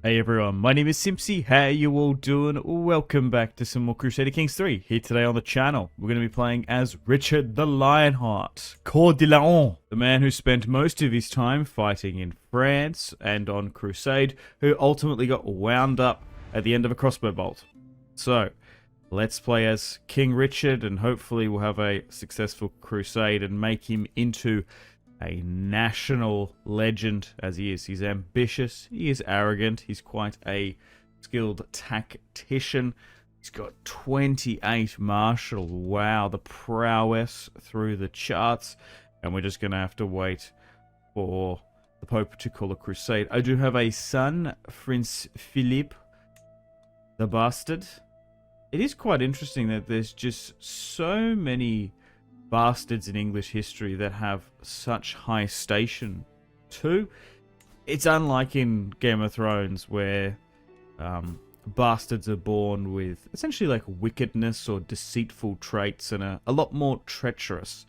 Hey everyone, my name is Simpzy. How you all doing? Welcome back to some more Crusader Kings III. Here today on the channel, we're going to be playing as Richard the Lionheart, Coeur de Lion, the man who spent most of his time fighting in France and on Crusade, who ultimately got wound up at the end of a crossbow bolt. So, let's play as King Richard, and hopefully we'll have a successful crusade and make him into a national legend as he is. He's ambitious, he is arrogant, he's quite a skilled tactician. He's got 28 martial. Wow, the prowess through the charts. And we're just going to have to wait for the Pope to call a crusade. I do have a son, Prince Philippe the Bastard. It is quite interesting that there's just so many bastards in English history that have such high station too. It's unlike in Game of Thrones where bastards are born with essentially like wickedness or deceitful traits and are a lot more treacherous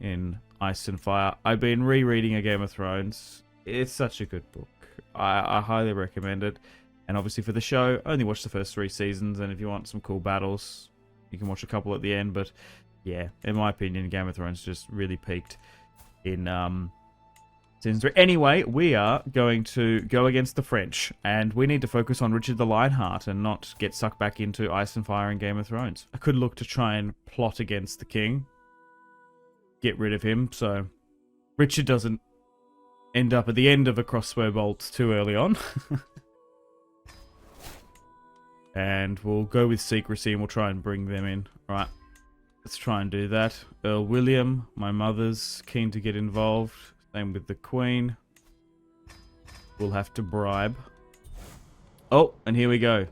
in Ice and Fire. I've been rereading A Game of Thrones. It's such a good book. I highly recommend it. And obviously for the show, only watch the first 3 seasons, and if you want some cool battles, you can watch a couple at the end, but yeah, in my opinion, Game of Thrones just really peaked in Season 3. Anyway, we are going to go against the French, and we need to focus on Richard the Lionheart and not get sucked back into Ice and Fire and Game of Thrones. I could look to try and plot against the king, get rid of him, so Richard doesn't end up at the end of a crossbow bolt too early on. And we'll go with secrecy and we'll try and bring them in. Right. Let's try and do that. Earl William, my mother's keen to get involved. Same with the Queen. We'll have to bribe. Oh, and here we go.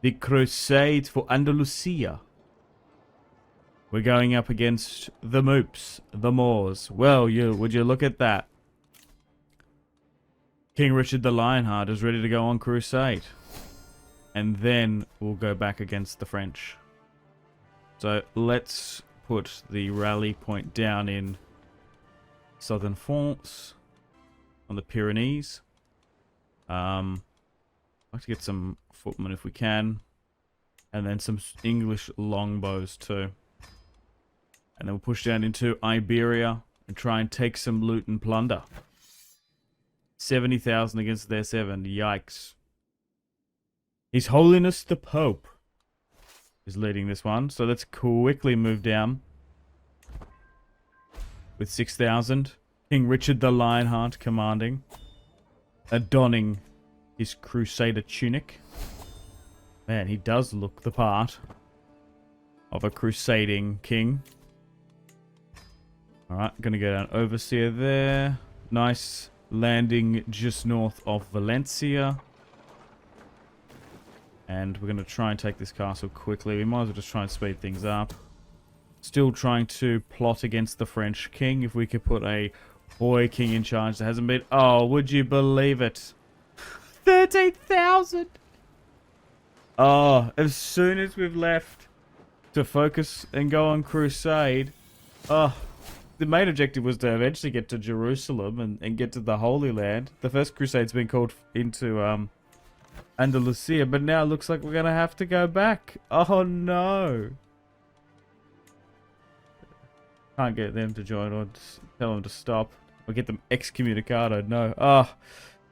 The Crusade for Andalusia. We're going up against the Moops, the Moors. Well, would you look at that? King Richard the Lionheart is ready to go on crusade. And then we'll go back against the French. So let's put the rally point down in southern France, on the Pyrenees. I'd like to get some footmen if we can, and then some English longbows too. And then we'll push down into Iberia and try and take some loot and plunder. 70,000 against their 7. Yikes. His Holiness the Pope is leading this one, so let's quickly move down with 6,000. King Richard the Lionheart commanding, adorning his Crusader tunic. Man, he does look the part of a crusading king. Alright, gonna go down Overseer there. Nice landing just north of Valencia. And we're going to try and take this castle quickly. We might as well just try and speed things up. Still trying to plot against the French king. If we could put a boy king in charge that hasn't been... Oh, would you believe it? 13,000! Oh, as soon as we've left to focus and go on crusade... Oh, the main objective was to eventually get to Jerusalem and get to the Holy Land. The first crusade's been called into... Andalusia, but now it looks like we're gonna have to go back. Oh no! Can't get them to join or just tell them to stop or get them excommunicado. No. Oh,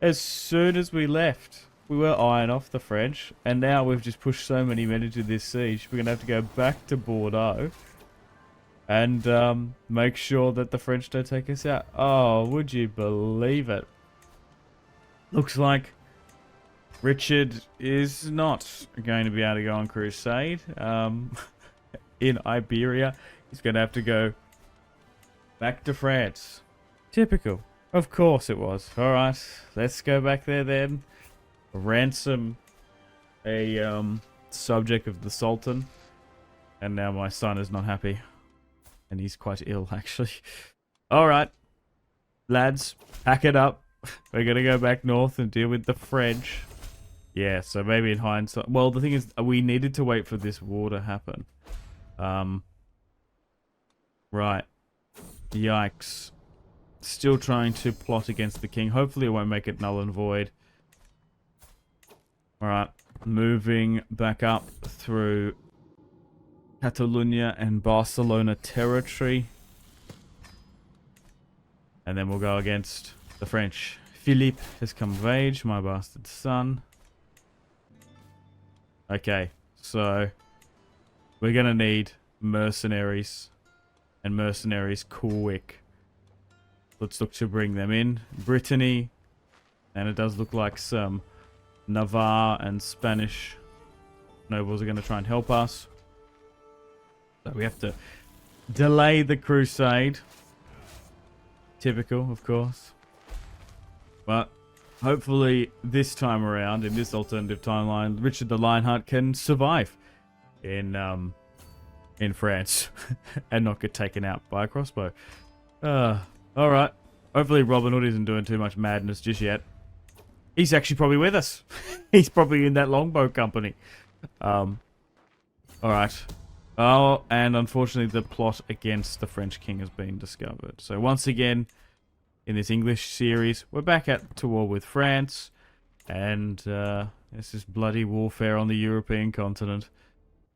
as soon as we left, we were eyeing off the French, and now we've just pushed so many men into this siege. We're gonna have to go back to Bordeaux and make sure that the French don't take us out. Oh, would you believe it? Looks like Richard is not going to be able to go on crusade in Iberia. He's going to have to go back to France. Typical. Of course it was. Alright, let's go back there then. Ransom a subject of the Sultan. And now my son is not happy. And he's quite ill, actually. Alright, lads, pack it up. We're going to go back north and deal with the French. Yeah, so maybe in hindsight... Well, the thing is, we needed to wait for this war to happen. Right. Yikes. Still trying to plot against the king. Hopefully it won't make it null and void. Alright, moving back up through Catalonia and Barcelona territory. And then we'll go against the French. Philippe has come of age, my bastard son. Okay, so we're gonna need mercenaries, and mercenaries quick. Let's look to bring them in. Brittany, and it does look like some Navarre and Spanish nobles are gonna try and help us. So we have to delay the crusade. Typical, of course. But hopefully this time around, in this alternative timeline, Richard the Lionheart can survive in France and not get taken out by a crossbow. Alright. Hopefully Robin Hood isn't doing too much madness just yet. He's actually probably with us. He's probably in that longbow company. Alright. Oh, and unfortunately the plot against the French king has been discovered. So once again, in this English series, we're back to war with France. And this is bloody warfare on the European continent.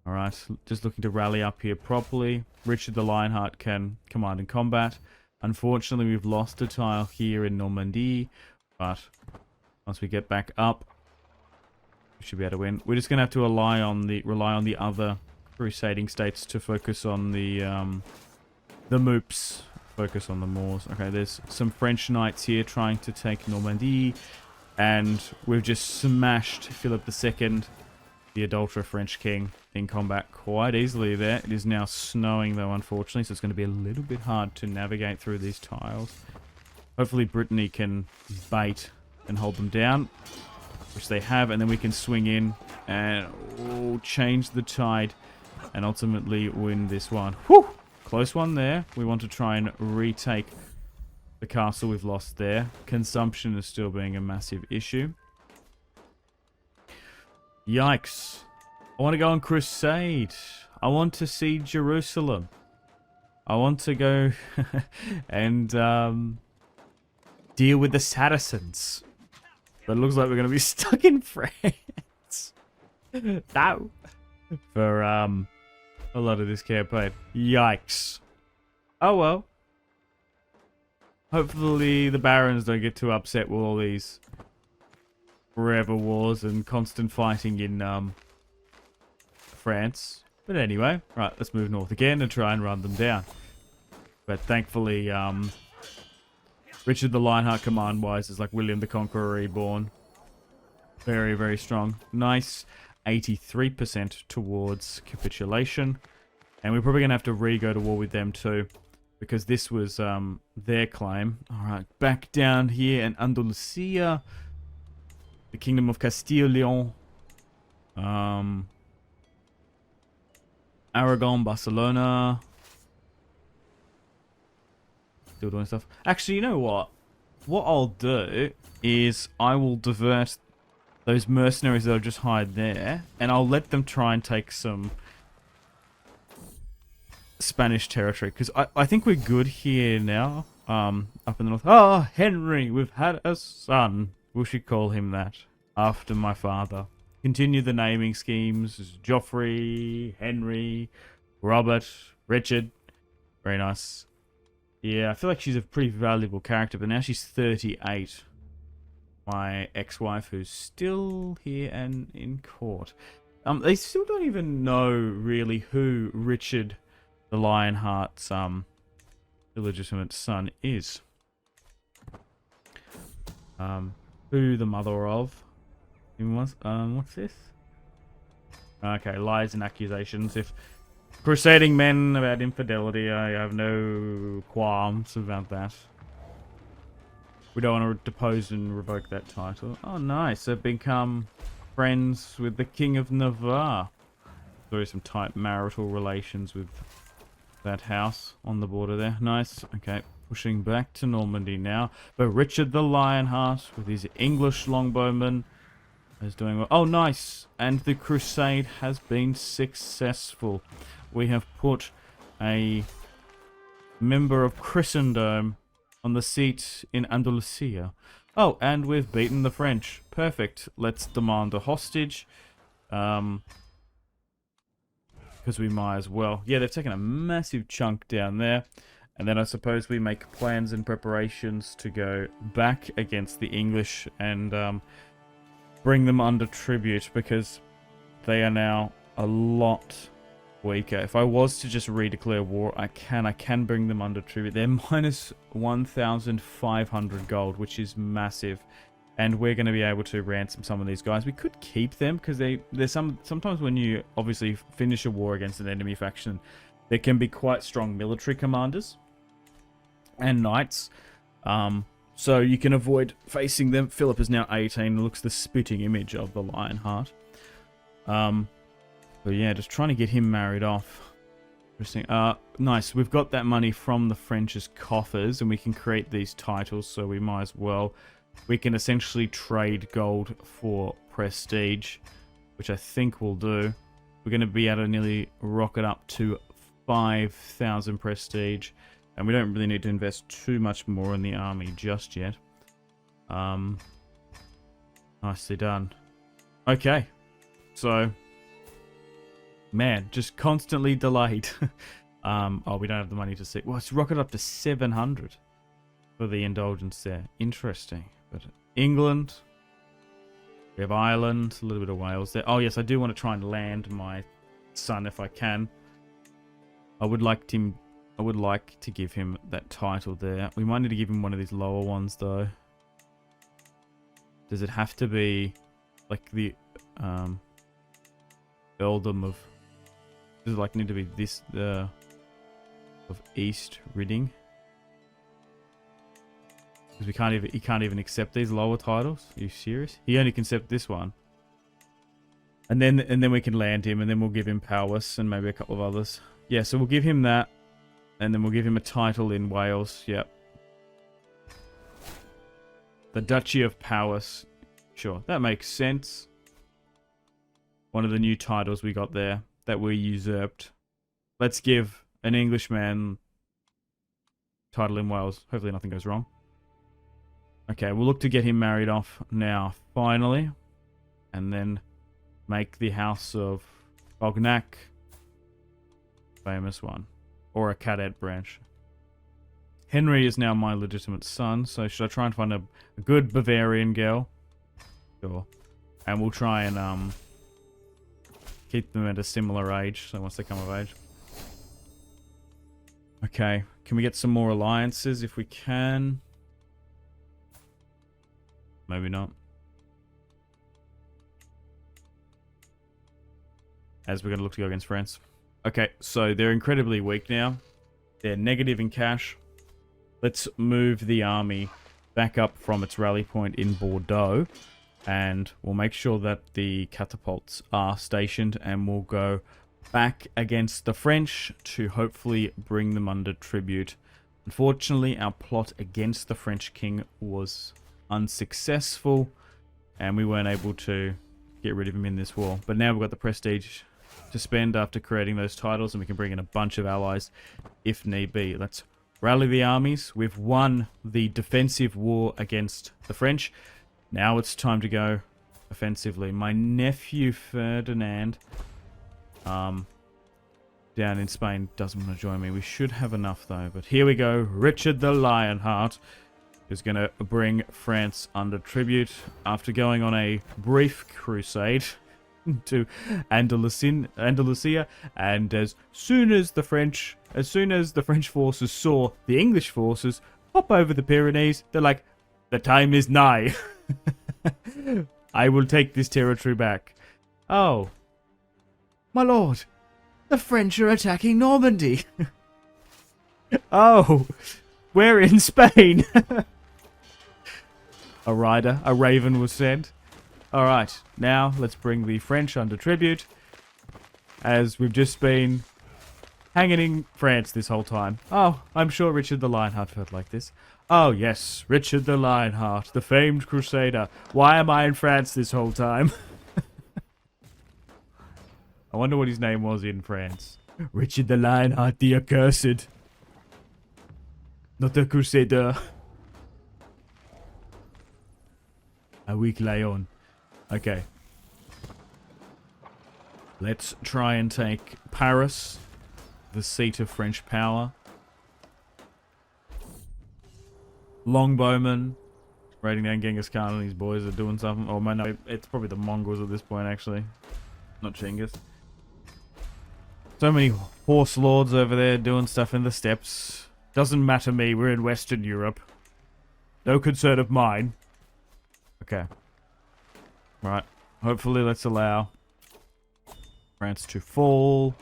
Alright, just looking to rally up here properly. Richard the Lionheart can command in combat. Unfortunately, we've lost a tile here in Normandy. But once we get back up, we should be able to win. We're just going to have to rely on the other crusading states to focus on the moops. Focus on the Moors. Okay, there's some French knights here trying to take Normandy. And we've just smashed Philip II, the adulterer French king, in combat quite easily there. It is now snowing though, unfortunately, so it's going to be a little bit hard to navigate through these tiles. Hopefully Brittany can bait and hold them down, which they have, and then we can swing in and change the tide and ultimately win this one. Whew! Close one there. We want to try and retake the castle we've lost there. Consumption is still being a massive issue. Yikes. I want to go on Crusade. I want to see Jerusalem. I want to go and deal with the Saracens. But it looks like we're going to be stuck in France. No. For a lot of this campaign. Yikes. Oh well. Hopefully the barons don't get too upset with all these forever wars and constant fighting in France. But anyway, right, let's move north again and try and run them down. But thankfully, Richard the Lionheart command-wise is like William the Conqueror reborn. Very, very strong. Nice. 83% towards capitulation. And we're probably going to have to re-go to war with them too, because this was their claim. Alright, back down here in Andalusia. The Kingdom of Castile-Leon. Aragon, Barcelona. Still doing stuff. Actually, you know what? What I'll do is I will divert those mercenaries that are just hired there, and I'll let them try and take some Spanish territory, because I think we're good here now, up in the north. Oh, Henry, we've had a son. We should call him that, after my father. Continue the naming schemes. Joffrey, Henry, Robert, Richard. Very nice. Yeah, I feel like she's a pretty valuable character, but now she's 38. My ex-wife, who's still here and in court. They still don't even know really who Richard the Lionheart's illegitimate son is. Who the mother of? What's this? Okay, lies and accusations. If crusading men about infidelity, I have no qualms about that. We don't want to depose and revoke that title. Oh, nice. They've become friends with the King of Navarre. There is some tight marital relations with that house on the border there. Nice. Okay, pushing back to Normandy now. But Richard the Lionheart with his English longbowmen is doing well. Oh, nice. And the crusade has been successful. We have put a member of Christendom on the seat in Andalusia. Oh, and we've beaten the French. Perfect. Let's demand a hostage. Because we might as well. Yeah, they've taken a massive chunk down there. And then I suppose we make plans and preparations to go back against the English and bring them under tribute, because they are now a lot weaker. If I was to just redeclare war, I can bring them under tribute. They're minus 1,500 gold, which is massive. And we're going to be able to ransom some of these guys. We could keep them, because there's sometimes when you obviously finish a war against an enemy faction, there can be quite strong military commanders and knights. So you can avoid facing them. Philip is now 18, looks the spitting image of the Lionheart. But yeah, just trying to get him married off. Interesting. Nice. We've got that money from the French's coffers, and we can create these titles, so we might as well. We can essentially trade gold for prestige, which I think we'll do. We're going to be able to nearly rocket up to 5,000 prestige, and we don't really need to invest too much more in the army just yet. Nicely done. Okay, so man, just constantly delayed. Oh, we don't have the money to see. Well, it's rocketed up to 700 for the indulgence there. Interesting. But England, we have Ireland, a little bit of Wales there. Oh yes, I do want to try and land my son if I can. I would like to give him that title there. We might need to give him one of these lower ones though. Does it have to be like the earldom of? Does it like need to be this of East Riding? Because he can't even accept these lower titles. Are you serious? He only can accept this one. And then we can land him, and then we'll give him Powys and maybe a couple of others. Yeah, so we'll give him that, and then we'll give him a title in Wales. Yep. The Duchy of Powys. Sure, that makes sense. One of the new titles we got there that we usurped. Let's give an Englishman title in Wales. Hopefully nothing goes wrong. Okay, we'll look to get him married off now, finally. And then make the House of Bognac famous one. Or a cadet branch. Henry is now my legitimate son, so should I try and find a good Bavarian girl? Sure. And we'll try and keep them at a similar age, so once they come of age. Okay, can we get some more alliances if we can? Maybe not. As we're going to look to go against France. Okay, so they're incredibly weak now. They're negative in cash. Let's move the army back up from its rally point in Bordeaux. And we'll make sure that the catapults are stationed. And we'll go back against the French to hopefully bring them under tribute. Unfortunately, our plot against the French king was unsuccessful, and we weren't able to get rid of him in this war. But now we've got the prestige to spend after creating those titles, and we can bring in a bunch of allies if need be. Let's rally the armies. We've won the defensive war against the French. Now it's time to go offensively. My nephew Ferdinand down in Spain doesn't want to join me. We should have enough though. But here we go. Richard the Lionheart is going to bring France under tribute after going on a brief crusade to Andalusia, and as soon as the French forces saw the English forces hop over the Pyrenees, they're like, the time is nigh. I will take this territory back. Oh, my lord, the French are attacking Normandy. Oh, we're in Spain. A raven was sent. Alright, now let's bring the French under tribute, as we've just been hanging in France this whole time. Oh, I'm sure Richard the Lionheart felt like this. Oh yes, Richard the Lionheart, the famed Crusader. Why am I in France this whole time? I wonder what his name was in France. Richard the Lionheart, the accursed. Not the Crusader. A weak lion. Okay. Let's try and take Paris, the seat of French power. Longbowmen, raiding down Genghis Khan and his boys are doing something. Oh man, no, it's probably the Mongols at this point actually. Not Genghis. So many horse lords over there doing stuff in the steppes. Doesn't matter me, we're in Western Europe. No concern of mine. Okay. Right. Hopefully let's allow France to fall.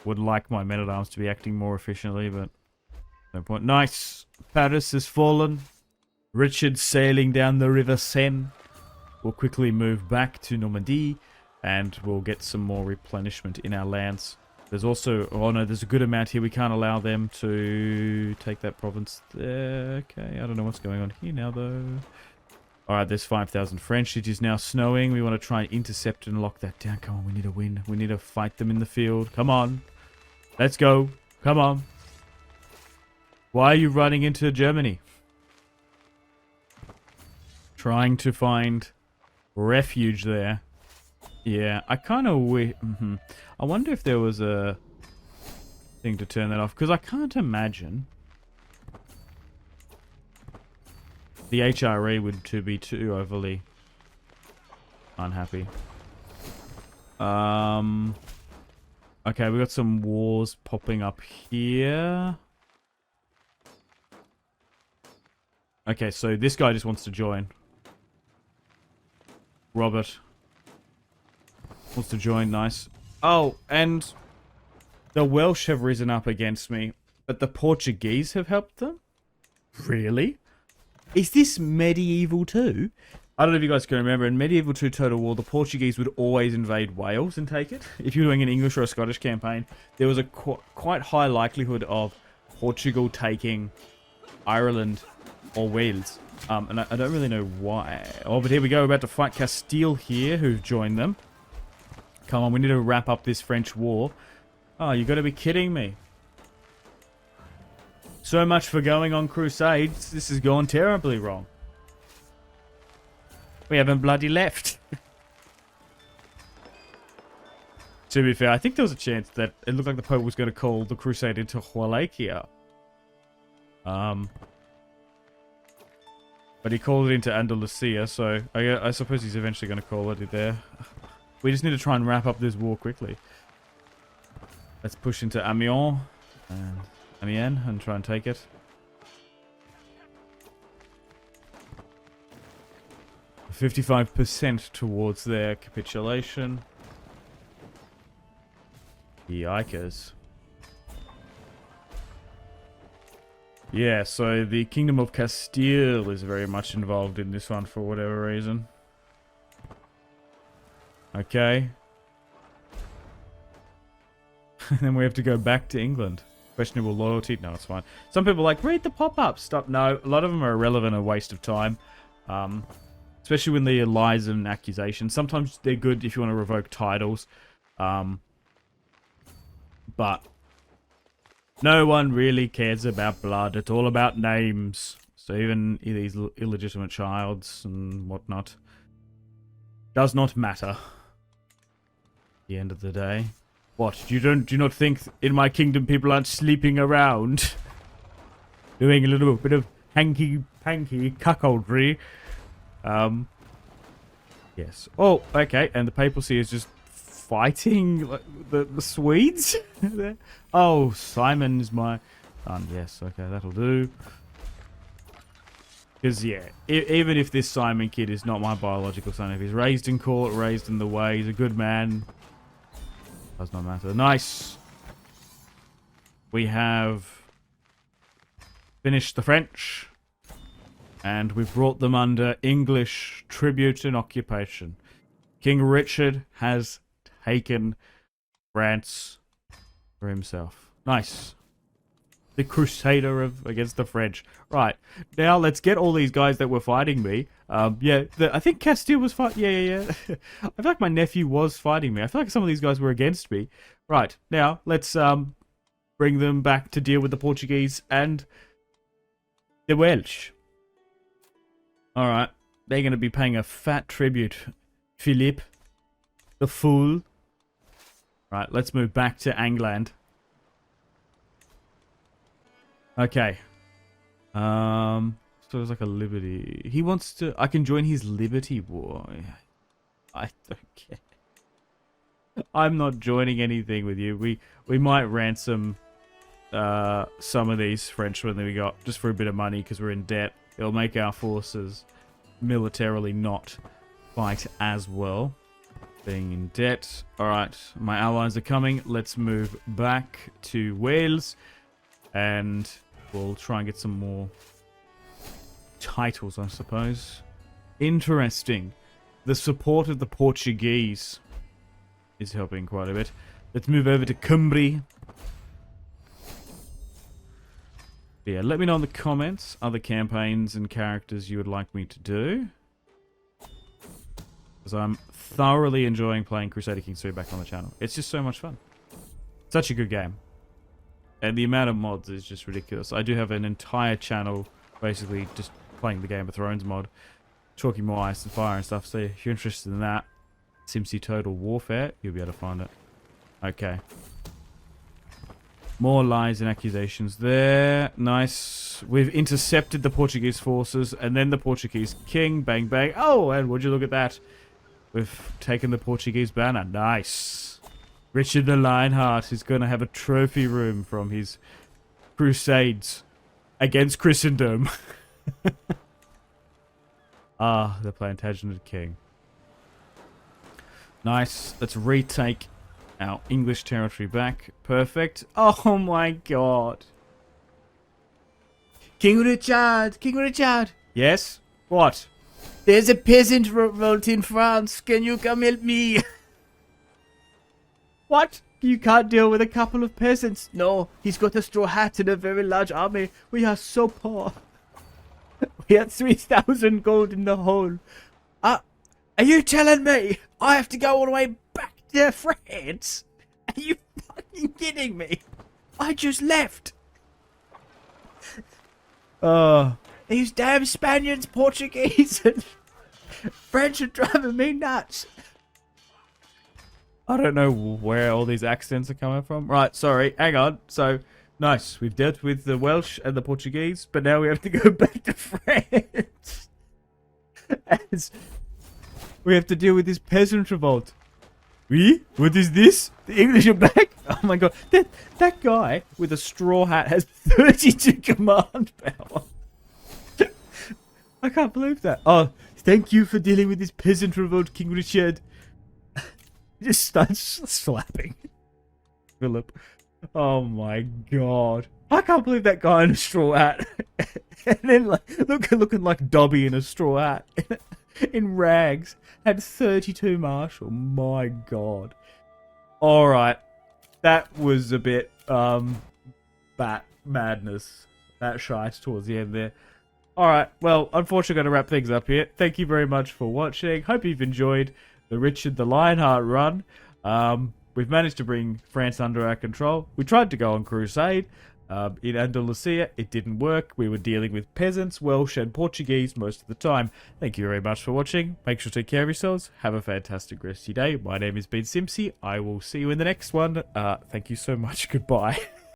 Would like my men-at-arms to be acting more efficiently, but no point. Nice. Paris has fallen. Richard sailing down the River Seine. We'll quickly move back to Normandy, and we'll get some more replenishment in our lands. There's also... Oh no, there's a good amount here. We can't allow them to take that province there. Okay, I don't know what's going on here now, though. Alright, there's 5,000 French. It is now snowing. We want to try and intercept and lock that down. Come on, we need to win. We need to fight them in the field. Come on. Let's go. Come on. Why are you running into Germany? Trying to find refuge there. Yeah, I kind of wish... I wonder if there was a thing to turn that off. Because I can't imagine the HRE would be too overly unhappy. Okay, we got some wars popping up here. Okay, so this guy just wants to join. Robert wants to join, nice. Oh, and the Welsh have risen up against me, but the Portuguese have helped them? Really? Is this Medieval 2? I don't know if you guys can remember, in Medieval 2 Total War, the Portuguese would always invade Wales and take it. If you were doing an English or a Scottish campaign, there was a quite high likelihood of Portugal taking Ireland or Wales. And I don't really know why. Oh, but here we go. We're about to fight Castile here, who've joined them. Come on, we need to wrap up this French war. Oh, you got to be kidding me. So much for going on crusades. This has gone terribly wrong. We haven't bloody left. To be fair, I think there was a chance that it looked like the Pope was going to call the crusade into Wallachia. But he called it into Andalusia, so I suppose he's eventually going to call it there. We just need to try and wrap up this war quickly. Let's push into Amiens and try and take it. %55 towards their capitulation. Yikers. Yeah, so the Kingdom of Castile is very much involved in this one for whatever reason. Okay. And then we have to go back to England. Questionable loyalty. No, it's fine. Some people are like, read the pop-ups. Stop. No, a lot of them are irrelevant and a waste of time. Especially when they're lies and accusations. Sometimes they're good if you want to revoke titles. But no one really cares about blood. It's all about names. So even these illegitimate childs and whatnot does not matter. At the end of the day. What? Do you not think in my kingdom people aren't sleeping around? Doing a little bit of hanky-panky cuckoldry. Yes. Oh, okay. And the papacy is just fighting the Swedes? Oh, Simon's my son. Yes, okay, that'll do. Because, yeah, even if this Simon kid is not my biological son, if he's raised in court, raised in the way, he's a good man, does not matter. Nice. We have finished the French. And we've brought them under English tribute and occupation. King Richard has taken France for himself. Nice. The Crusader against the French. Right. Now let's get all these guys that were fighting me. Yeah, I think Castile was fighting. Yeah. I feel like my nephew was fighting me. I feel like some of these guys were against me. Right. Now let's bring them back to deal with the Portuguese and the Welsh. Alright, They're going to be paying a fat tribute. Philippe, the fool. Right, let's move back to England. Okay. So it's like a liberty. He wants to... I can join his liberty war. I don't care. I'm not joining anything with you. We might ransom some of these Frenchmen that we got just for a bit of money because we're in debt. It'll make our forces militarily not fight as well. Being in debt. Alright, my allies are coming. Let's move back to Wales. And we'll try and get some more titles, I suppose. Interesting. The support of the Portuguese is helping quite a bit. Let's move over to Cumbria. Yeah, let me know in the comments other campaigns and characters you would like me to do. Because I'm thoroughly enjoying playing Crusader Kings III back on the channel. It's just so much fun. Such a good game. And the amount of mods is just ridiculous. I do have an entire channel basically just playing the Game of Thrones mod. Talking more ice and fire and stuff. So if you're interested in that, Simpzy Total Warfare, you'll be able to find it. Okay. More lies and accusations there. Nice. We've intercepted the Portuguese forces and then the Portuguese king. Bang, bang. Oh, and would you look at that? We've taken the Portuguese banner. Nice. Richard the Lionheart is going to have a trophy room from his crusades against Christendom. The Plantagenet king. Nice. Let's retake our English territory back. Perfect. Oh my god. King Richard! King Richard! Yes? What? There's a peasant revolt in France. Can you come help me? What? You can't deal with a couple of peasants. No, he's got a straw hat and a very large army. We are so poor. We had 3,000 gold in the hole. Are you telling me I have to go all the way back to France? Are you fucking kidding me? I just left. These damn Spaniards, Portuguese, and French are driving me nuts. I don't know where all these accents are coming from. Right, sorry, hang on. So, nice. We've dealt with the Welsh and the Portuguese, but now we have to go back to France. As we have to deal with this peasant revolt. Oui? What is this? The English are back? Oh my god. That guy with a straw hat has 32 command power. I can't believe that. Oh, thank you for dealing with this peasant revolt, King Richard. Just starts slapping Philip. Oh my god. I can't believe that guy in a straw hat. And then like looking like Dobby in a straw hat. In rags. Had 32 martial. My god. Alright. That was a bit bat madness. That shite towards the end there. Alright, well, unfortunately I'm going to wrap things up here. Thank you very much for watching. Hope you've enjoyed the Richard the Lionheart run. We've managed to bring France under our control. We tried to go on Crusade in Andalusia. It didn't work. We were dealing with peasants, Welsh and Portuguese most of the time. Thank you very much for watching. Make sure to take care of yourselves. Have a fantastic rest of your day. My name has been Simpzy. I will see you in the next one. Thank you so much. Goodbye.